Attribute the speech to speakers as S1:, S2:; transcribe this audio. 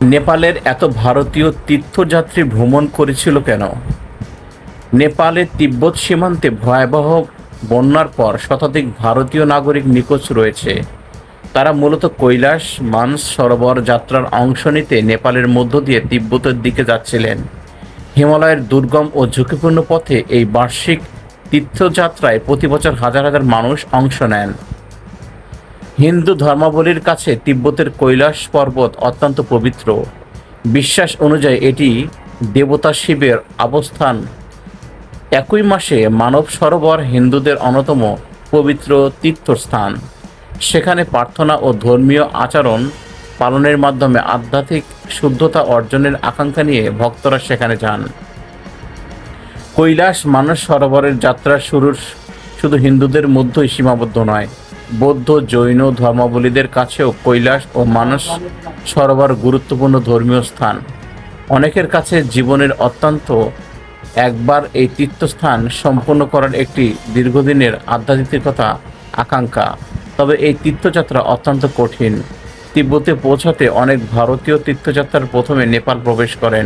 S1: নেপালের এত ভারতীয় তীর্থযাত্রী ভ্রমণ করেছিল কেন? নেপালের তিব্বত সীমান্তে ভয়াবহ বন্যার পর শতাধিক ভারতীয় নাগরিক নিখোঁজ রয়েছে। তারা মূলত কৈলাস মানসরোবর যাত্রার অংশ নিতে নেপালের মধ্য দিয়ে তিব্বতের দিকে যাচ্ছিলেন। হিমালয়ের দুর্গম ও ঝুঁকিপূর্ণ পথে এই বার্ষিক তীর্থযাত্রায় প্রতি বছর হাজার হাজার মানুষ অংশ নেন। হিন্দু ধর্মাবলীর কাছে তিব্বতের কৈলাস পর্বত অত্যন্ত পবিত্র। বিশ্বাস অনুযায়ী এটি দেবতা শিবের অবস্থান। একই মাসে মানব সরোবর হিন্দুদের অন্যতম পবিত্র তীর্থস্থান। সেখানে প্রার্থনা ও ধর্মীয় আচরণ পালনের মাধ্যমে আধ্যাত্মিক শুদ্ধতা অর্জনের আকাঙ্ক্ষা নিয়ে ভক্তরা সেখানে যান। কৈলাস মানস সরোবরের যাত্রা শুধু হিন্দুদের মধ্যেই সীমাবদ্ধ নয়, বৌদ্ধ জৈন ধর্মাবলীদের কাছেও কৈলাস ও মানস সরোবর গুরুত্বপূর্ণ ধর্মীয় স্থান। অনেকের কাছে জীবনের অত্যন্ত একবার এই তীর্থস্থান সম্পন্ন করার একটি দীর্ঘদিনের আধ্যাত্মিকতা আকাঙ্ক্ষা। তবে এই তীর্থযাত্রা অত্যন্ত কঠিন। তিব্বতে পৌঁছাতে অনেক ভারতীয় তীর্থযাত্রার প্রথমে নেপাল প্রবেশ করেন।